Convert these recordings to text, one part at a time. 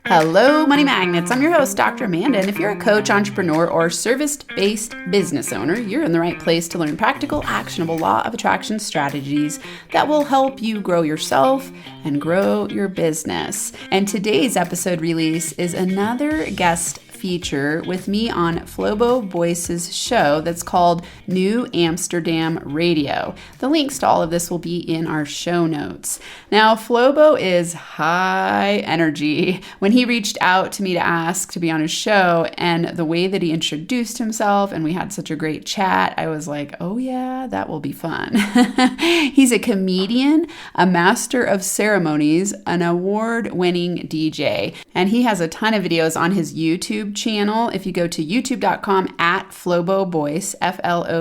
Hello, Money Magnets. I'm your host, Dr. Amanda, and if you're a coach, entrepreneur, or service-based business owner, you're in the right place to learn practical, actionable law of attraction strategies that will help you grow yourself and grow your business. And today's episode release is another guest feature with me on Flobo Boyce's show that's called Knew Amsterdam Radio. The links to all of this will be in our show notes. Now, Flobo is high energy. When he reached out to me to ask to be on his show, and the way that he introduced himself and we had such a great chat, I was like, oh yeah, that will be fun. He's a comedian, a master of ceremonies, an award-winning DJ, and he has a ton of videos on his YouTube channel. If you go to youtube.com at Flobo Boyce, Floboboyce,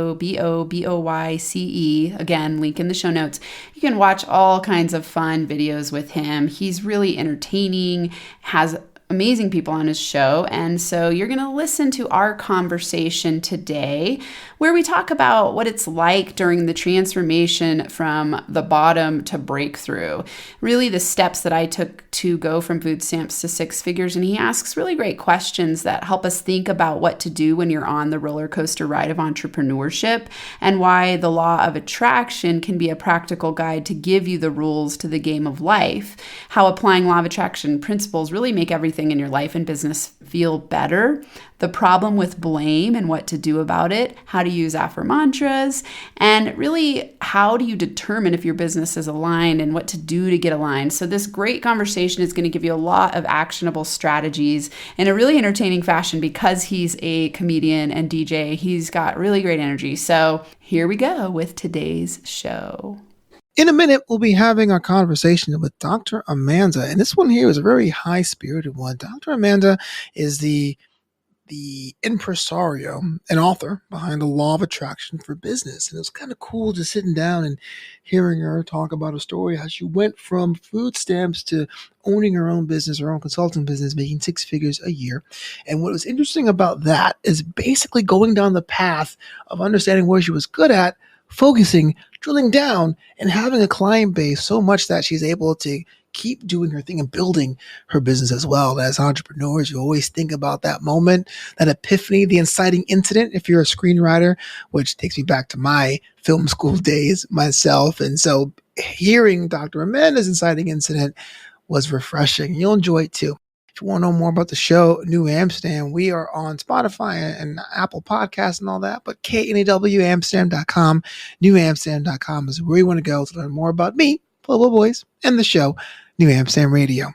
again, link in the show notes, you can watch all kinds of fun videos with him. He's really entertaining, has amazing people on his show. And so you're going to listen to our conversation today where we talk about what it's like during the transformation from the bottom to breakthrough, really the steps that I took to go from food stamps to six figures. And he asks really great questions that help us think about what to do when you're on the roller coaster ride of entrepreneurship, and why the law of attraction can be a practical guide to give you the rules to the game of life, how applying law of attraction principles really make everything in your life and business feel better, the problem with blame and what to do about it, how to use Affirmantras, and really how do you determine if your business is aligned and what to do to get aligned. So this great conversation is going to give you a lot of actionable strategies in a really entertaining fashion because he's a comedian and DJ. He's got really great energy. So here we go with today's show. In a minute, we'll be having our conversation with Dr. Amanda, and this one here is a very high-spirited one. Dr. Amanda is the impresario and author behind the Law of Attraction for Business, and it was kind of cool just sitting down and hearing her talk about a story, how she went from food stamps to owning her own business, her own consulting business, making six figures a year. And what was interesting about that is basically going down the path of understanding where she was good at, focusing, drilling down, and having a client base so much that she's able to keep doing her thing and building her business as well. As entrepreneurs, you always think about that moment, that epiphany, the inciting incident, if you're a screenwriter, which takes me back to my film school days myself. And so hearing Dr. Amanda's inciting incident was refreshing. You'll enjoy it too. If you want to know more about the show, Knew Amsterdam, we are on Spotify and Apple Podcasts and all that, but KNEWamsterdam.com, newamsterdam.com is where you want to go to learn more about me, Flobo Boyce, and the show, Knew Amsterdam Radio.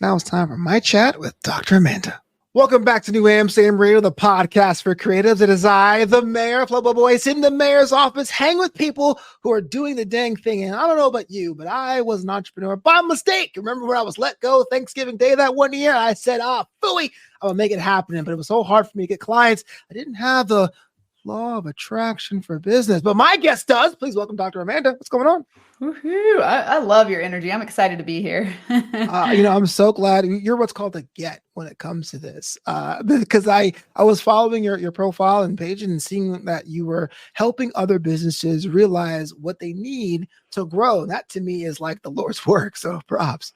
Now it's time for my chat with Dr. Amanda. Welcome back to Knew Amsterdam Radio, the podcast for creatives. It is I, the mayor, Flobo Boyce, in the mayor's office, hang with people who are doing the dang thing. And I don't know about you, but I was an entrepreneur by mistake. Remember when I was let go Thanksgiving Day that one year? I said, phooey, I'm going to make it happen. But it was so hard for me to get clients. I didn't have the law of attraction for business. But my guest does. Please welcome Dr. Amanda. What's going on? Woohoo! I love your energy. I'm excited to be here. I'm so glad you're what's called a get when it comes to this, because I was following your profile and page and seeing that you were helping other businesses realize what they need to grow. That to me is like the Lord's work. So props.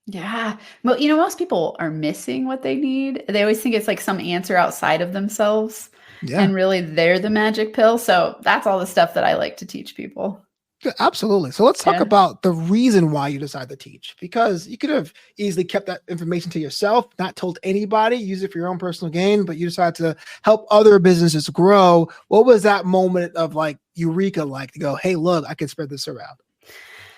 Yeah. Well, most people are missing what they need. They always think it's like some answer outside of themselves. Yeah. And really they're the magic pill. So that's all the stuff that I like to teach people. Yeah, absolutely. So let's talk about the reason why you decided to teach, because you could have easily kept that information to yourself, not told anybody, use it for your own personal gain, but you decided to help other businesses grow. What was that moment of like eureka, like to go, hey, look, I can spread this around?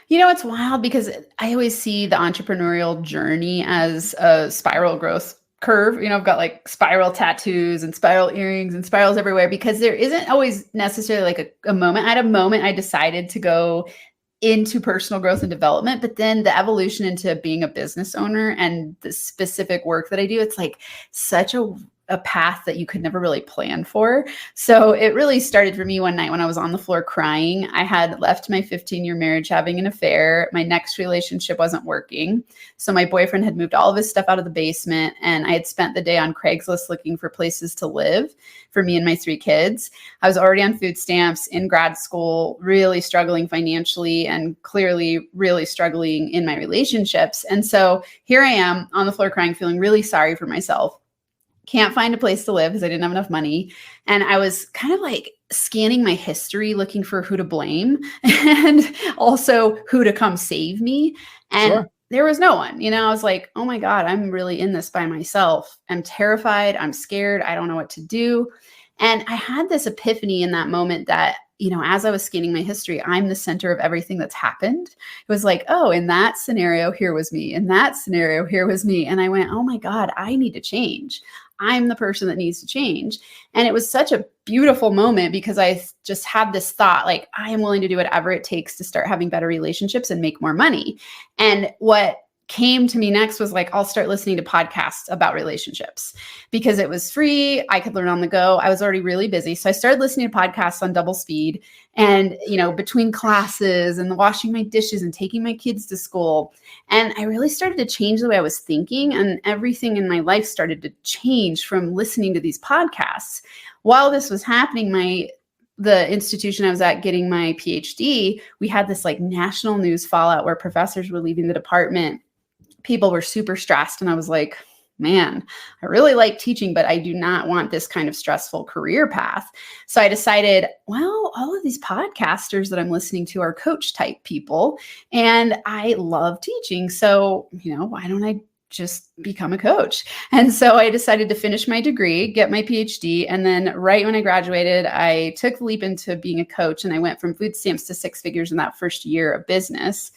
It's wild because I always see the entrepreneurial journey as a spiral growth curve. I've got like spiral tattoos and spiral earrings and spirals everywhere because there isn't always necessarily like a moment. At a moment, I decided to go into personal growth and development, but then the evolution into being a business owner and the specific work that I do, it's like such a a path that you could never really plan for. So it really started for me one night when I was on the floor crying. I had left my 15-year marriage having an affair. My next relationship wasn't working. So my boyfriend had moved all of his stuff out of the basement, and I had spent the day on Craigslist looking for places to live for me and my 3 kids. I was already on food stamps in grad school, really struggling financially and clearly really struggling in my relationships. And so here I am on the floor crying, feeling really sorry for myself. Can't find a place to live because I didn't have enough money. And I was kind of like scanning my history, looking for who to blame and also who to come save me. And there was no one. I was like, oh my God, I'm really in this by myself. I'm terrified. I'm scared. I don't know what to do. And I had this epiphany in that moment that, as I was scanning my history, I'm the center of everything that's happened. It was like, oh, in that scenario, here was me. In that scenario, here was me. And I went, oh my God, I need to change. I'm the person that needs to change. And it was such a beautiful moment because I just had this thought, like, I am willing to do whatever it takes to start having better relationships and make more money. And what came to me next was like, I'll start listening to podcasts about relationships because it was free. I could learn on the go. I was already really busy. So I started listening to podcasts on double speed and, between classes and washing my dishes and taking my kids to school. And I really started to change the way I was thinking, and everything in my life started to change from listening to these podcasts. While this was happening, the institution I was at getting my PhD, we had this like national news fallout where professors were leaving the department. People were super stressed. And I was like, man, I really like teaching, but I do not want this kind of stressful career path. So I decided, well, all of these podcasters that I'm listening to are coach type people, and I love teaching. So, why don't I just become a coach? And so I decided to finish my degree, get my PhD. And then right when I graduated, I took the leap into being a coach, and I went from food stamps to 6 figures in that first year of business.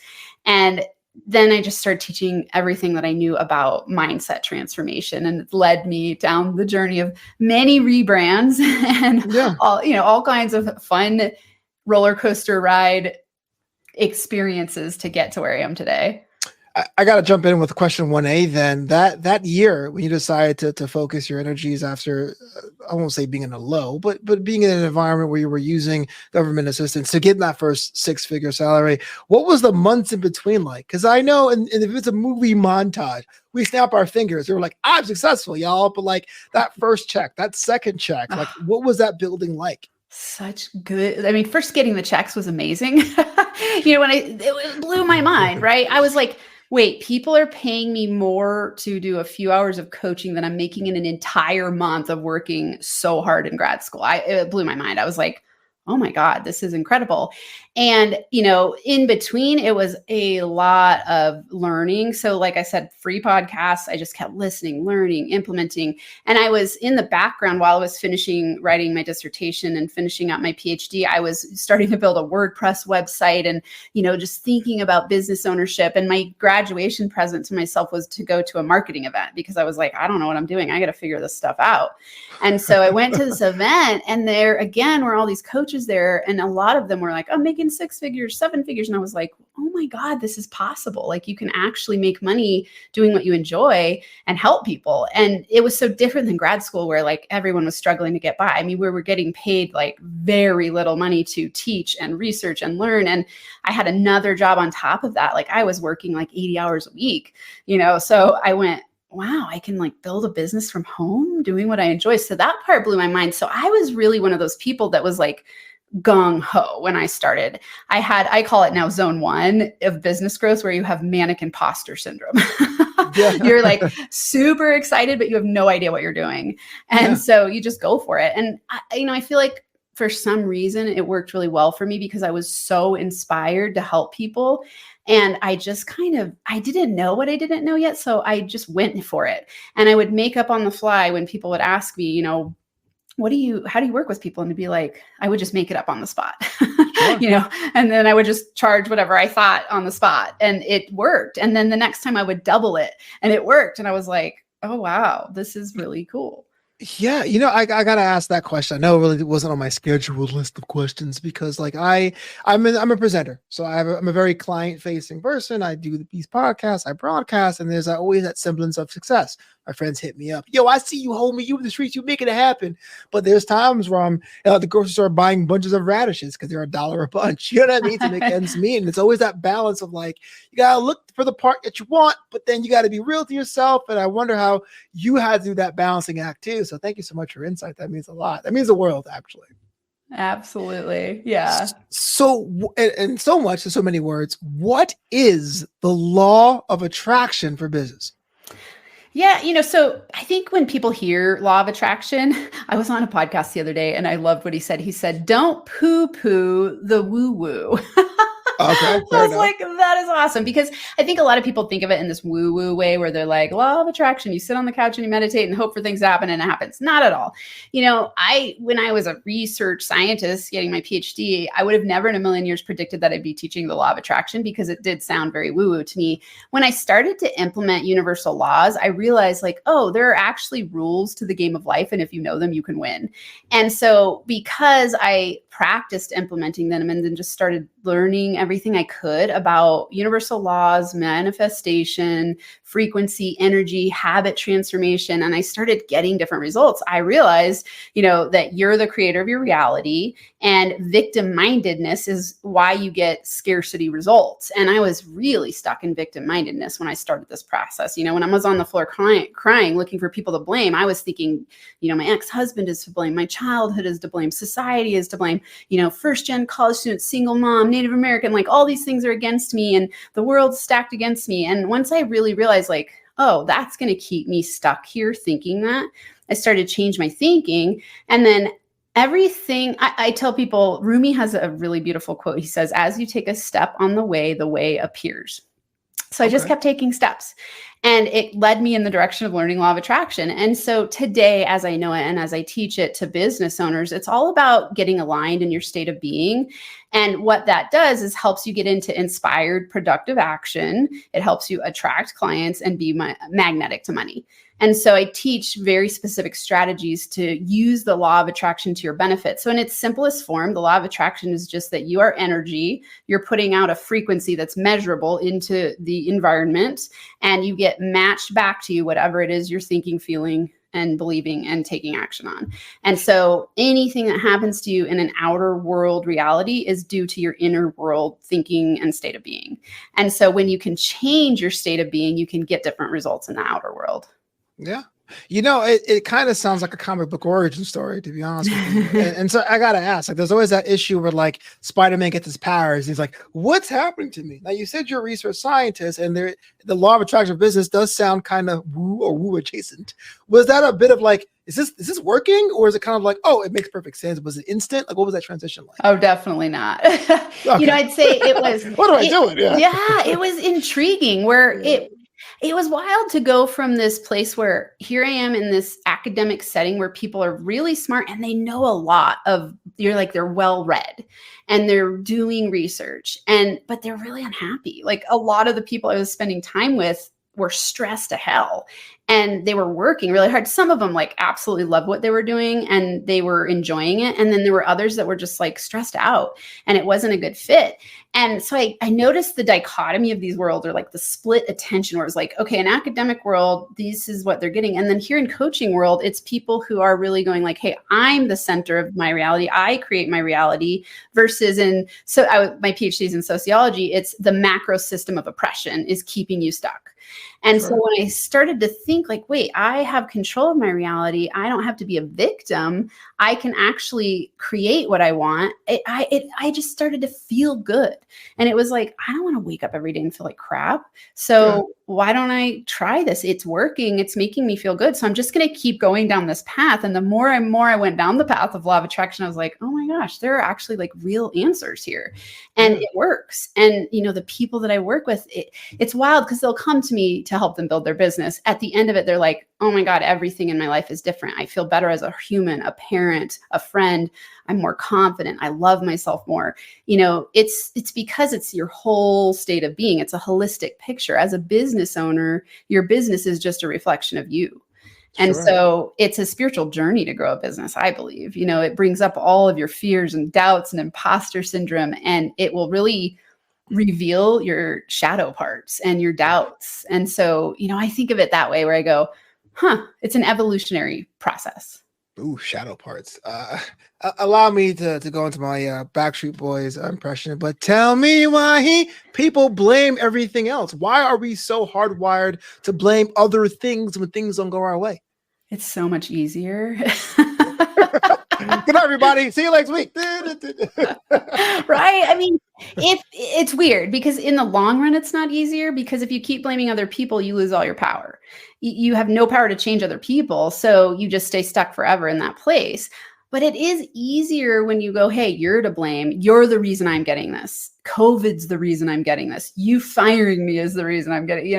And then I just started teaching everything that I knew about mindset transformation, and it led me down the journey of many rebrands and all kinds of fun roller coaster ride experiences to get to where I am today. I got to jump in with question 1A then. That year when you decided to focus your energies after, I won't say being in a low, but being in an environment where you were using government assistance to get that first 6-figure salary, what was the months in between like? Because I know, and if it's a movie montage, we snap our fingers. We're like, I'm successful, y'all. But like that first check, that second check, like what was that building like? Such good. First getting the checks was amazing. It blew my mind, right? I was like, wait, people are paying me more to do a few hours of coaching than I'm making in an entire month of working so hard in grad school. It blew my mind. I was like, oh my God, this is incredible. And, in between, it was a lot of learning. So like I said, free podcasts, I just kept listening, learning, implementing. And I was in the background while I was writing my dissertation and finishing up my PhD, I was starting to build a WordPress website and, just thinking about business ownership. And my graduation present to myself was to go to a marketing event because I was like, I don't know what I'm doing. I got to figure this stuff out. And so I went to this event, and there again were all these coaches there. And a lot of them were like, I'm making 6 figures, 7 figures. And I was like, oh my God, this is possible. Like you can actually make money doing what you enjoy and help people. And it was so different than grad school where like everyone was struggling to get by. We were getting paid like very little money to teach and research and learn. And I had another job on top of that. Like I was working like 80 hours a week, so I went, wow, I can like build a business from home doing what I enjoy. So that part blew my mind. So I was really one of those people that was like gung ho when I started. I call it now zone 1 of business growth, where you have manic imposter syndrome. You're like super excited, but you have no idea what you're doing. And so you just go for it. And I feel like for some reason it worked really well for me because I was so inspired to help people. And I just I didn't know what I didn't know yet. So I just went for it. And I would make up on the fly when people would ask me, how do you work with people? And to be like, I would just make it up on the spot, and then I would just charge whatever I thought on the spot, and it worked. And then the next time I would double it, and it worked. And I was like, oh, wow, this is really cool. Yeah, I got to ask that question. I know it really wasn't on my scheduled list of questions because like I'm a presenter. So I'm a very client facing person. I do these podcasts, I broadcast, and there's always that semblance of success. My friends hit me up. Yo, I see you, homie. You in the streets, you making it happen. But there's times where I'm at the grocery store buying bunches of radishes because they're $1 a bunch. You know what I mean? To make ends meet. And it's always that balance of like, you got to look for the part that you want, but then you got to be real to yourself. And I wonder how you had to do that balancing act too. So thank you so much for your insight. That means a lot. That means the world, actually. Absolutely. Yeah. So, and so much in so many words, what is the law of attraction for business? Yeah, so I think when people hear law of attraction, I was on a podcast the other day and I loved what he said. He said, don't poo-poo the woo-woo. Okay, I was like, that is awesome, because I think a lot of people think of it in this woo-woo way where they're like, law of attraction, you sit on the couch and you meditate and hope for things to happen, and it happens. Not at all. When I was a research scientist getting my PhD, I would have never in a million years predicted that I'd be teaching the law of attraction, because it did sound very woo-woo to me. When I started to implement universal laws, I realized like, oh, there are actually rules to the game of life, and if you know them, you can win. And so because I practiced implementing them and then just started learning everything I could about universal laws, manifestation, frequency, energy, habit transformation, and I started getting different results, I realized, that you're the creator of your reality, and victim-mindedness is why you get scarcity results. And I was really stuck in victim-mindedness when I started this process. When I was on the floor crying, looking for people to blame, I was thinking, my ex-husband is to blame, my childhood is to blame, society is to blame, first-gen college student, single mom, Native American, like all these things are against me and the world's stacked against me. And once I really realized like, oh, that's going to keep me stuck here thinking that, I started to change my thinking. And then everything, I tell people, Rumi has a really beautiful quote. He says, as you take a step on the way appears. So I just kept taking steps, and it led me in the direction of learning law of attraction. And so today, as I know it and as I teach it to business owners, it's all about getting aligned in your state of being. And what that does is helps you get into inspired, productive action. It helps you attract clients and be magnetic to money. And so I teach very specific strategies to use the law of attraction to your benefit. So in its simplest form, the law of attraction is just that you are energy, you're putting out a frequency that's measurable into the environment, and you get matched back to you whatever it is you're thinking, feeling, and believing and taking action on. And so anything that happens to you in an outer world reality is due to your inner world thinking and state of being. And so when you can change your state of being, you can get different results in the outer world. Yeah. It kind of sounds like a comic book origin story, to be honest with you. And so I got to ask, like, there's always that issue where like Spider-Man gets his powers. And he's like, what's happening to me? Now you said you're a research scientist, and the law of attraction of business does sound kind of woo adjacent. Was that a bit of like, is this working? Or is it kind of like, oh, it makes perfect sense? Was it instant? Like, what was that transition like? Oh, definitely not. Okay. I'd say it was. What am I doing? Yeah, it was intriguing where it was wild to go from this place where here I am in this academic setting where people are really smart and they know a lot they're well read and they're doing research, but they're really unhappy. Like a lot of the people I was spending time with were stressed to hell, and they were working really hard. Some of them like absolutely loved what they were doing and they were enjoying it. And then there were others that were just like stressed out and it wasn't a good fit. And so I noticed the dichotomy of these worlds, or like the split attention, where it's like, okay, in academic world, this is what they're getting. And then here in coaching world, it's people who are really going like, hey, I'm the center of my reality. I create my reality, versus my PhD is in sociology. It's the macro system of oppression is keeping you stuck. And so when I started to think like, wait, I have control of my reality. I don't have to be a victim. I can actually create what I want. I just started to feel good. And it was like, I don't want to wake up every day and feel like crap. So why don't I try this? It's working. It's making me feel good. So I'm just going to keep going down this path. And the more and more I went down the path of law of attraction, I was like, oh my gosh, there are actually like real answers here. And it works. And, the people that I work with, it's wild because they'll come to me to help them build their business. At the end of it, they're like, oh my God, everything in my life is different. I feel better as a human, a parent, a friend. I'm more confident. I love myself more. It's because it's your whole state of being. It's a holistic picture. As a business owner, your business is just a reflection of you. And Sure. so it's a spiritual journey to grow a business, I believe. It brings up all of your fears and doubts and imposter syndrome, and it will really reveal your shadow parts and your doubts. And so, I think of it that way, where I go, it's an evolutionary process. Ooh, shadow parts. Allow me to go into my Backstreet Boys impression, but tell me why people blame everything else. Why are we so hardwired to blame other things when things don't go our way? It's so much easier. Good night, everybody. See you next week. Right? I mean, if it's weird because in the long run, it's not easier, because if you keep blaming other people, you lose all your power. You have no power to change other people. So you just stay stuck forever in that place. But it is easier when you go, hey, you're to blame. You're the reason I'm getting this. COVID's the reason I'm getting this. You firing me is the reason I'm getting,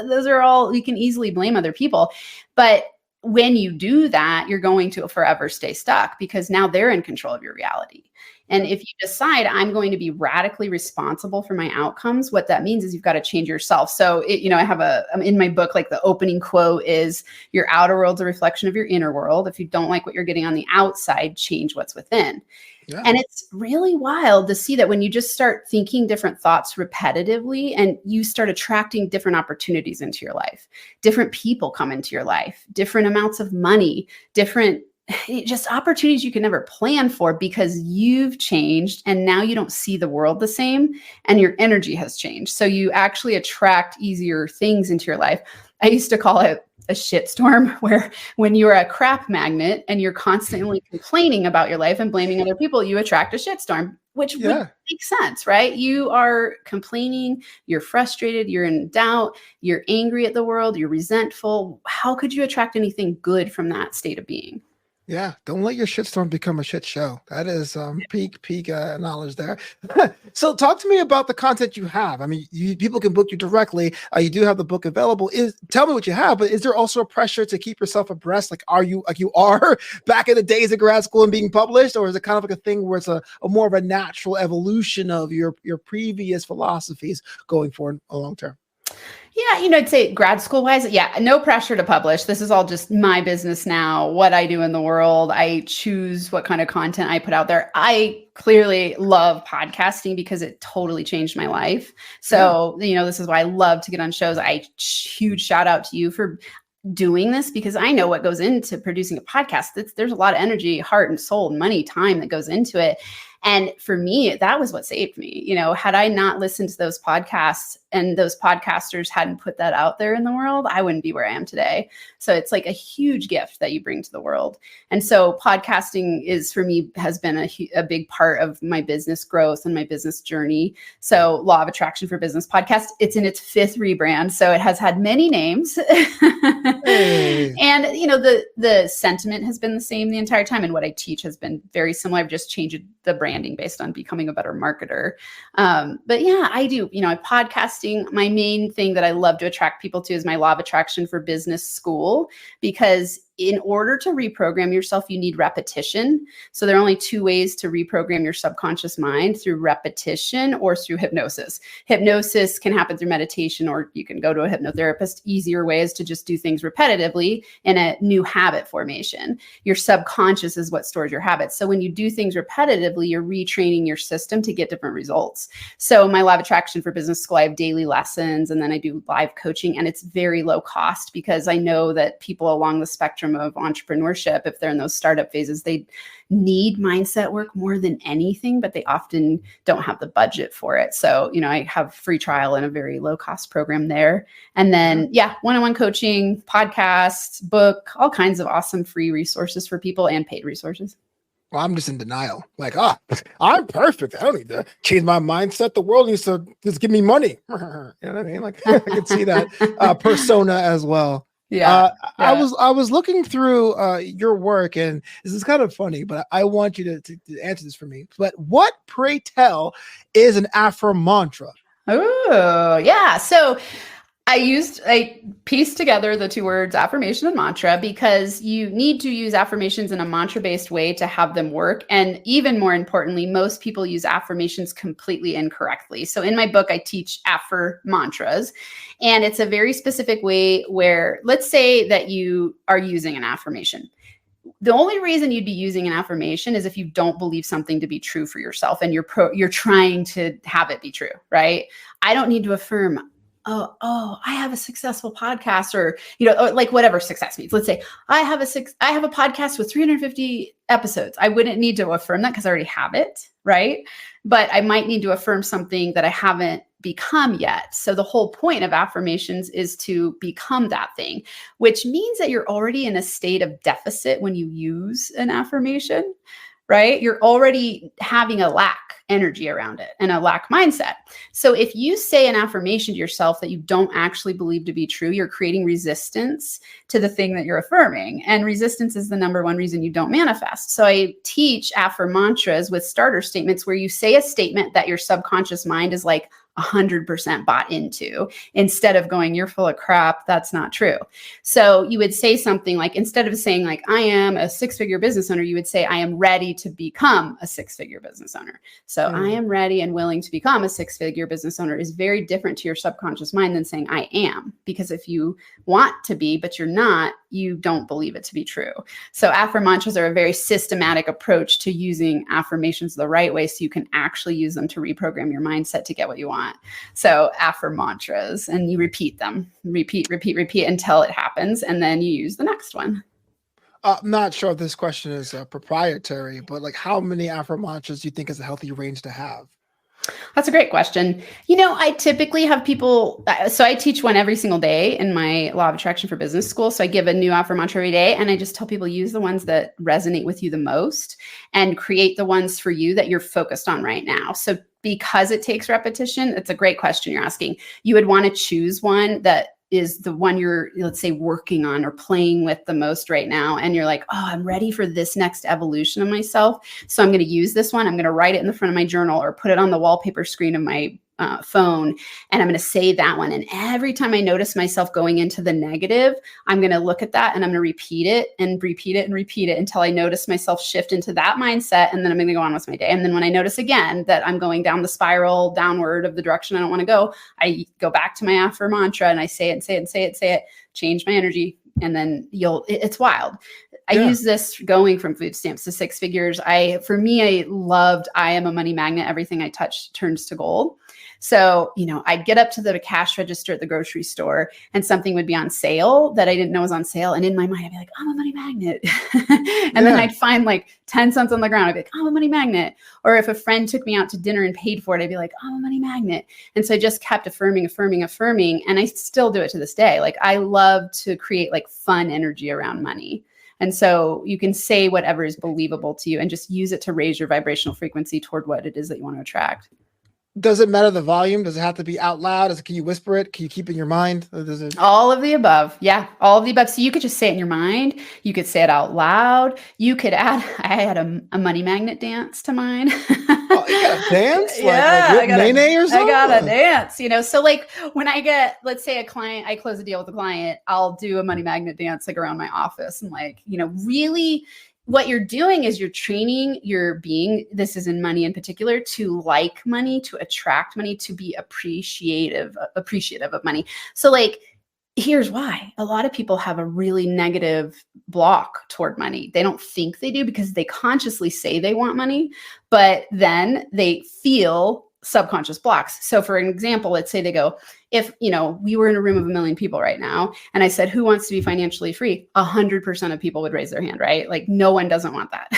those are all, you can easily blame other people. But when you do that, you're going to forever stay stuck, because now they're in control of your reality. And if you decide I'm going to be radically responsible for my outcomes, what that means is you've got to change yourself. So, I have in my book, like the opening quote is, your outer world's a reflection of your inner world. If you don't like what you're getting on the outside, change what's within. Yeah. And it's really wild to see that when you just start thinking different thoughts repetitively, and you start attracting different opportunities into your life, different people come into your life, different amounts of money, different just opportunities you can never plan for, because you've changed and now you don't see the world the same and your energy has changed. So you actually attract easier things into your life. I used to call it a shitstorm, where when you're a crap magnet and you're constantly complaining about your life and blaming other people, you attract a shitstorm, which would make sense, right? You are complaining, you're frustrated, you're in doubt, you're angry at the world, you're resentful. How could you attract anything good from that state of being? Yeah, don't let your shitstorm become a shit show. That is peak knowledge there. So talk to me about the content you have. I mean, people can book you directly. You do have the book available. Tell me what you have, but is there also a pressure to keep yourself abreast? Like, are you back in the days of grad school and being published, or is it kind of like a thing where it's a more of a natural evolution of your previous philosophies going forward a long term? Yeah, I'd say grad school wise, no pressure to publish. This is all just my business now, what I do in the world. I choose what kind of content I put out there. I clearly love podcasting because it totally changed my life. So, this is why I love to get on shows. Huge shout out to you for doing this, because I know what goes into producing a podcast. There's a lot of energy, heart and soul, money, time that goes into it. And for me, that was what saved me. Had I not listened to those podcasts and those podcasters hadn't put that out there in the world, I wouldn't be where I am today. So it's like a huge gift that you bring to the world. And so podcasting for me, has been a big part of my business growth and my business journey. So Law of Attraction for Business podcast, it's in its 5th rebrand. So it has had many names. Hey. And, the sentiment has been the same the entire time. And what I teach has been very similar. I've just changed the branding based on becoming a better marketer. But yeah, I do, podcasting, my main thing that I love to attract people to is my Law of Attraction for Business school, because in order to reprogram yourself, you need repetition. So there are only 2 ways to reprogram your subconscious mind: through repetition or through hypnosis. Hypnosis can happen through meditation, or you can go to a hypnotherapist. Easier way is to just do things repetitively in a new habit formation. Your subconscious is what stores your habits. So when you do things repetitively, you're retraining your system to get different results. So my Law of Attraction for Business school, I have daily lessons, and then I do live coaching, and it's very low cost, because I know that people along the spectrum of entrepreneurship, if they're in those startup phases, they need mindset work more than anything, but they often don't have the budget for it. So, I have free trial and a very low cost program there. And then, one-on-one coaching, podcasts, book, all kinds of awesome free resources for people and paid resources. Well, I'm just in denial. Like, I'm perfect. I don't need to change my mindset. The world needs to just give me money. You know what I mean? Like, I can see that persona as well. Yeah, I was looking through your work, and this is kind of funny, but I want you to answer this for me. But what, pray tell, is an Affirmantra? Oh, yeah. So I pieced together the two words affirmation and mantra because you need to use affirmations in a mantra-based way to have them work. And even more importantly, most people use affirmations completely incorrectly. So in my book, I teach Affirmantras, and it's a very specific way where, let's say that you are using an affirmation. The only reason you'd be using an affirmation is if you don't believe something to be true for yourself and you're trying to have it be true, right? I don't need to affirm, oh, I have a successful podcast, or, or like whatever success means. Let's say I have a podcast with 350 episodes. I wouldn't need to affirm that because I already have it, right? But I might need to affirm something that I haven't become yet. So the whole point of affirmations is to become that thing, which means that you're already in a state of deficit when you use an affirmation, right? You're already having a lack energy around it and a lack mindset. So if you say an affirmation to yourself that you don't actually believe to be true, you're creating resistance to the thing that you're affirming. And resistance is the number one reason you don't manifest. So I teach Affirmantras with starter statements where you say a statement that your subconscious mind is like 100% bought into, instead of going, you're full of crap, that's not true. So you would say something like, instead of saying like, I am a six-figure business owner, you would say, I am ready to become a six-figure business owner. So I am ready and willing to become a six-figure business owner is very different to your subconscious mind than saying I am, because if you want to be, but you're not, you don't believe it to be true. So affirmantras are a very systematic approach to using affirmations the right way so you can actually use them to reprogram your mindset to get what you want. So affirmantras, and you repeat them, repeat until it happens. And then you use the next one. I'm not sure if this question is proprietary, but like how many affirmantras do you think is a healthy range to have? That's a great question. I typically have people, so I teach one every single day in my Law of Attraction for Business school. So I give a new affirmantra every day, and I just tell people use the ones that resonate with you the most and create the ones for you that you're focused on right now. So because it takes repetition, it's a great question you're asking. You would want to choose one that is the one you're, let's say, working on or playing with the most right now. And you're like, oh, I'm ready for this next evolution of myself. So I'm going to use this one. I'm going to write it in the front of my journal or put it on the wallpaper screen of my phone. And I'm going to say that one. And every time I notice myself going into the negative, I'm going to look at that and I'm going to repeat it and repeat it and repeat it until I notice myself shift into that mindset. And then I'm going to go on with my day. And then when I notice again that I'm going down the spiral downward of the direction I don't want to go, I go back to my affirmantra and I say it and say it and say it, say it, change my energy. And then it's wild. I use this going from food stamps to six figures. I loved, I am a money magnet. Everything I touch turns to gold. So, I'd get up to the cash register at the grocery store and something would be on sale that I didn't know was on sale. And in my mind, I'd be like, I'm a money magnet. And then I'd find like 10 cents on the ground. I'd be like, I'm a money magnet. Or if a friend took me out to dinner and paid for it, I'd be like, I'm a money magnet. And so I just kept affirming. And I still do it to this day. Like I love to create like fun energy around money. And so you can say whatever is believable to you and just use it to raise your vibrational frequency toward what it is that you want to attract. Does it matter the volume? Does it have to be out loud? Can you whisper it? Can you keep it in your mind? All of the above. Yeah, all of the above. So you could just say it in your mind. You could say it out loud. You could add, I had a money magnet dance to mine. Oh, you got a dance? Yeah. Like Nene or something? I got a dance, So like when I get, let's say I close a deal with a client, I'll do a money magnet dance like around my office and like, really what you're doing is you're training your being, this is in money in particular, to like money, to attract money, to be appreciative of money. So like, here's why. A lot of people have a really negative block toward money. They don't think they do because they consciously say they want money, but then they feel subconscious blocks. So for an example, let's say they go, if, we were in a room of 1 million people right now, and I said, who wants to be financially free? 100% of people would raise their hand, right? Like no one doesn't want that.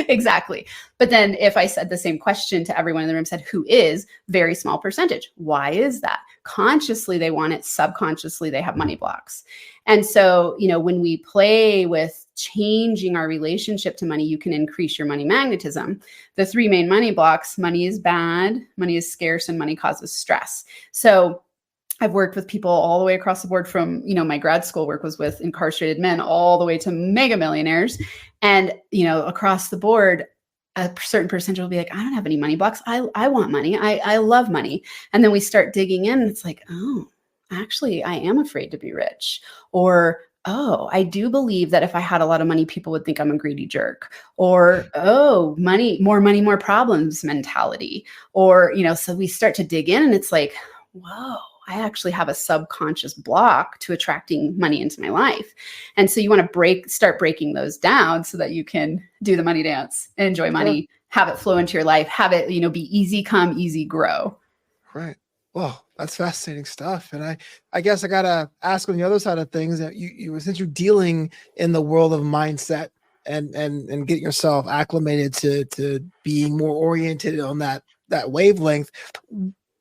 Exactly. But then if I said the same question to everyone in the room, said, who is? Very small percentage. Why is that? Consciously, they want it. Subconsciously, they have money blocks. And so, when we play with changing our relationship to money, you can increase your money magnetism. The 3 main money blocks: money is bad, money is scarce, and money causes stress. So I've worked with people all the way across the board from, my grad school work was with incarcerated men all the way to mega millionaires. And, across the board, a certain percentage will be like, I don't have any money blocks. I want money. I love money. And then we start digging in and it's like, oh, actually, I am afraid to be rich. Or, oh, I do believe that if I had a lot of money, people would think I'm a greedy jerk. Or, oh, money, more problems mentality. Or, so we start to dig in and it's like, whoa, I actually have a subconscious block to attracting money into my life. And so you want to start breaking those down so that you can do the money dance, enjoy money, have it flow into your life, have it, be easy come, easy grow. Right. Well, that's fascinating stuff. And I guess I got to ask on the other side of things that since you're dealing in the world of mindset and getting yourself acclimated to being more oriented on that wavelength,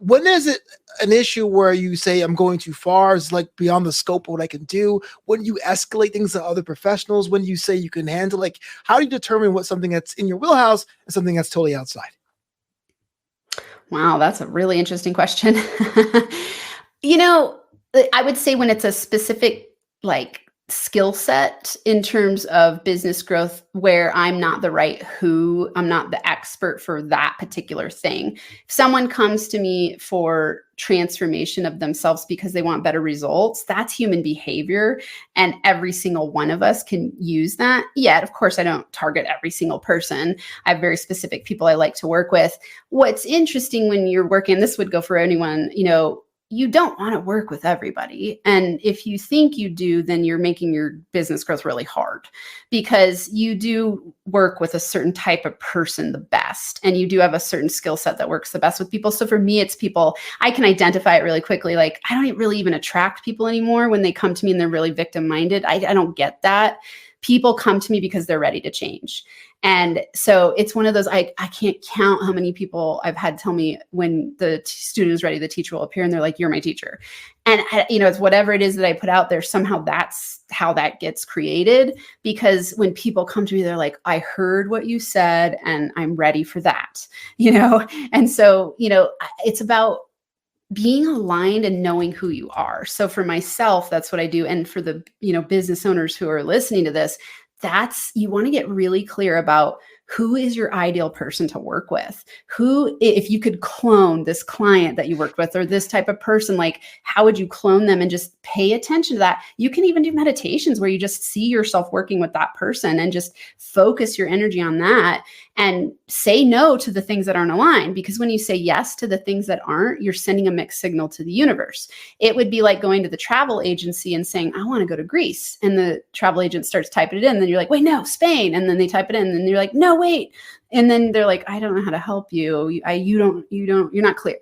when is it an issue where you say I'm going too far? Is like beyond the scope of what I can do? When you escalate things to other professionals? When you say you can handle, like, how do you determine what something that's in your wheelhouse and something that's totally outside? Wow, that's a really interesting question. I would say when it's a specific skill set in terms of business growth where I'm not I'm not the expert for that particular thing. If someone comes to me for transformation of themselves because they want better results, that's human behavior. And every single one of us can use that. Yet, of course, I don't target every single person. I have very specific people I like to work with. What's interesting when you're working, this would go for anyone, you don't want to work with everybody. And if you think you do, then you're making your business growth really hard because you do work with a certain type of person the best. And you do have a certain skill set that works the best with people. So for me, it's people, I can identify it really quickly. Like, I don't really even attract people anymore when they come to me and they're really victim minded. I don't get that. People come to me because they're ready to change. And so it's one of those, I can't count how many people I've had tell me when the student is ready, the teacher will appear and they're like, you're my teacher. And, it's whatever it is that I put out there, somehow that's how that gets created. Because when people come to me, they're like, I heard what you said and I'm ready for that, And so, it's about being aligned and knowing who you are. So for myself, that's what I do. And for the, business owners who are listening to this, you want to get really clear about who is your ideal person to work with. Who, if you could clone this client that you worked with or this type of person, like how would you clone them and just pay attention to that? You can even do meditations where you just see yourself working with that person and just focus your energy on that and say no to the things that aren't aligned. Because when you say yes to the things that aren't, you're sending a mixed signal to the universe. It would be like going to the travel agency and saying, I want to go to Greece. And the travel agent starts typing it in. And then you're like, wait, no, Spain. And then they type it in. And then you're like, no, wait. And then they're like, I don't know how to help you. You're not clear.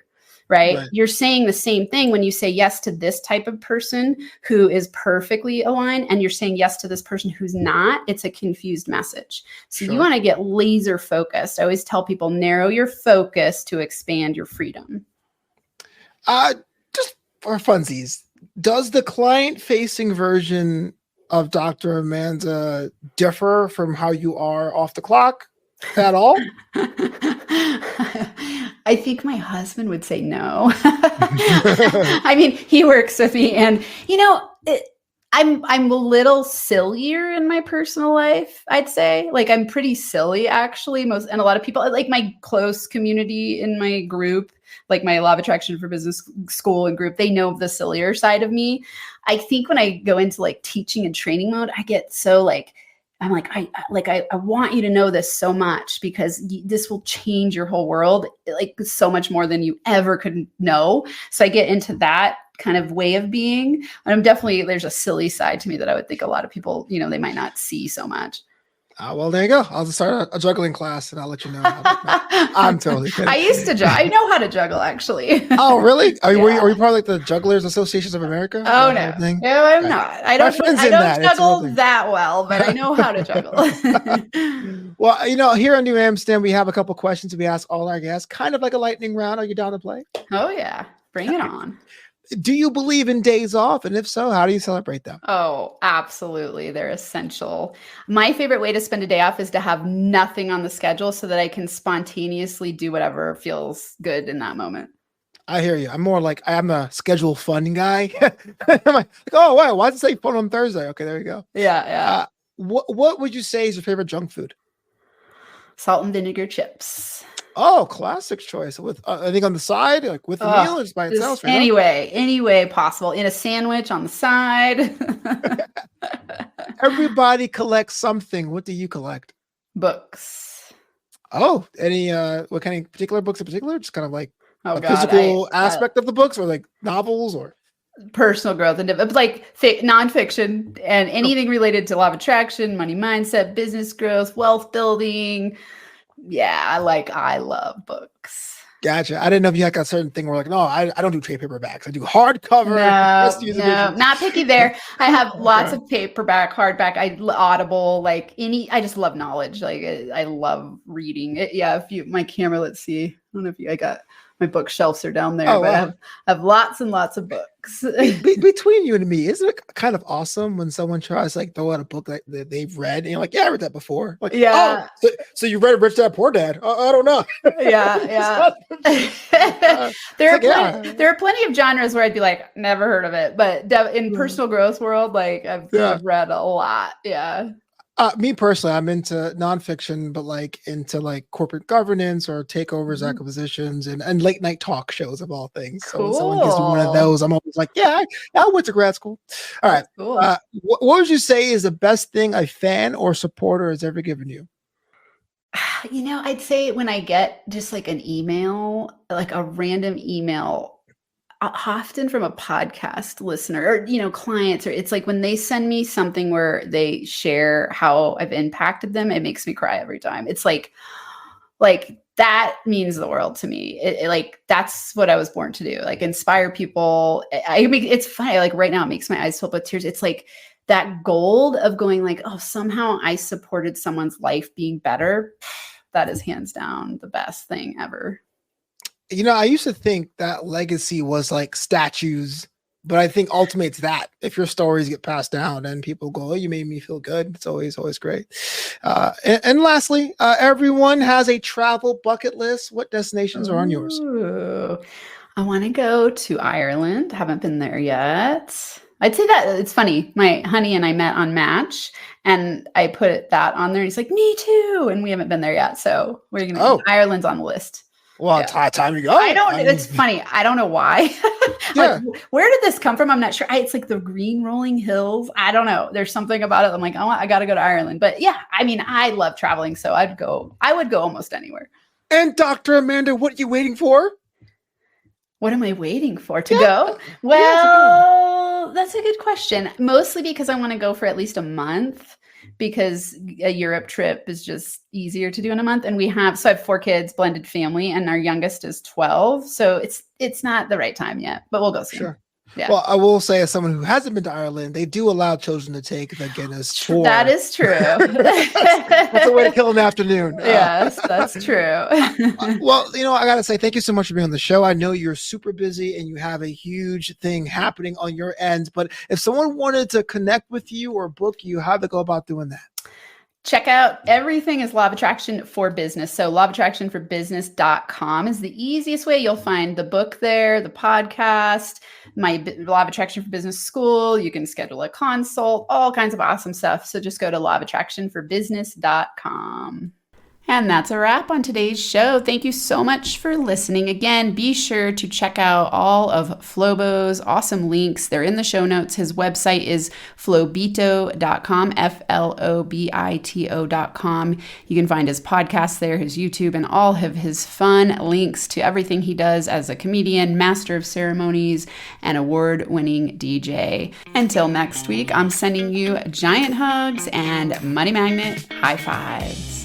Right? You're saying the same thing when you say yes to this type of person who is perfectly aligned and you're saying yes to this person who's not. It's a confused message. So you want to get laser focused. I always tell people, narrow your focus to expand your freedom. Just for funsies, does the client-facing version of Dr. Amanda differ from how you are off the clock at all? I think my husband would say no. I mean, he works with me and, I'm a little sillier in my personal life, I'd say. Like, I'm pretty silly, actually. And a lot of people, like my close community in my group, like my Law of Attraction for Business school and group, they know the sillier side of me. I think when I go into like teaching and training mode, I get so I'm like, I want you to know this so much because this will change your whole world, like so much more than you ever could know. So I get into that kind of way of being. And there's a silly side to me that I would think a lot of people, they might not see so much. Well, there you go. I'll just start a juggling class and I'll let you know. I'm totally kidding. I used to juggle. I know how to juggle, actually. Oh, really? Were you part of like the Jugglers Associations of America? Oh, no. No, I'm not. I don't juggle that well, but I know how to juggle. Well, here on New Amsterdam, we have a couple questions we ask all our guests, kind of like a lightning round. Are you down to play? Oh, yeah. Bring it on. Do you believe in days off? And if so, how do you celebrate them? Oh, absolutely. They're essential. My favorite way to spend a day off is to have nothing on the schedule so that I can spontaneously do whatever feels good in that moment. I hear you. I'm more like, I'm a schedule fun guy. I'm like, oh, wow, why does it say fun on Thursday? Okay, there you go. Yeah. What would you say is your favorite junk food? Salt and vinegar chips. Oh, classic choice. With I think on the side, like with the meal, or just by itself. Just any way possible. In a sandwich on the side. Everybody collects something. What do you collect? Books. Oh, any what kind of particular books in particular? Just kind of like physical aspect of the books, or like novels, or personal growth, and like nonfiction and anything related to law of attraction, money mindset, business growth, wealth building. Yeah, I love books. Gotcha. I didn't know if you had a certain thing where like, no, I don't do trade paperbacks. I do hardcover. No, not picky there. I have lots of paperback, hardback, Audible, like I just love knowledge. Like I love reading it. Yeah. My camera, let's see. I don't know if I got my bookshelves are down there, but wow. I have lots and lots of books. Between you and me, isn't it kind of awesome when someone tries to like throw out a book that they've read and you're like, yeah, I read that before. Like, yeah. Oh, so you read Rich Dad Poor Dad? I don't know. Yeah. There are plenty of genres where I'd be like, never heard of it, but in personal growth world, like I've read a lot. Yeah. Me personally, I'm into nonfiction, but like into like corporate governance or takeovers, acquisitions, and late night talk shows of all things. So when someone gives me one of those, I'm always like, yeah, I went to grad school. All right. Cool. What would you say is the best thing a fan or supporter has ever given you? I'd say when I get just like an email, like a random email, often from a podcast listener or, clients, or it's like when they send me something where they share how I've impacted them, it makes me cry every time. It's like that means the world to me. It like, that's what I was born to do. Like inspire people. It's funny. Like right now it makes my eyes fill up with tears. It's like that gold of going like, oh, somehow I supported someone's life being better. That is hands down the best thing ever. I used to think that legacy was like statues, but I think ultimately it's that if your stories get passed down and people go, oh, you made me feel good. It's always great. And lastly, everyone has a travel bucket list. What destinations are on yours? I want to go to Ireland. Haven't been there yet. I'd say that it's funny. My honey and I met on Match and I put that on there and he's like, me too. And we haven't been there yet. So we're going to, Ireland's on the list. Well, it's high time to go. It's funny. I don't know why. Like, where did this come from? I'm not sure. It's like the green rolling hills. I don't know. There's something about it. I'm like, oh, I got to go to Ireland. But yeah, I love traveling. So I would go almost anywhere. And Dr. Amanda, what are you waiting for? What am I waiting for to go? Well, that's a good question. Mostly because I want to go for at least a month. Because a Europe trip is just easier to do in a month. And I have 4 kids, blended family, and our youngest is 12. So it's not the right time yet, but we'll go soon. Sure. Yeah. Well, I will say, as someone who hasn't been to Ireland, they do allow children to take the Guinness tour. That is true. That's a way to kill an afternoon. Yes, that's true. Well, I got to say, thank you so much for being on the show. I know you're super busy and you have a huge thing happening on your end, but if someone wanted to connect with you or book you, how do they go about doing that? Check out everything is Law of Attraction for Business. So lawofattractionforbusiness.com is the easiest way. You'll find the book there, the podcast, my Law of Attraction for Business school. You can schedule a consult, all kinds of awesome stuff. So just go to lawofattractionforbusiness.com. And that's a wrap on today's show. Thank you so much for listening. Again, be sure to check out all of Flobo's awesome links. They're in the show notes. His website is flobito.com, FLOBITO.com. You can find his podcast there, his YouTube, and all of his fun links to everything he does as a comedian, master of ceremonies, and award-winning DJ. Until next week, I'm sending you giant hugs and money magnet high fives.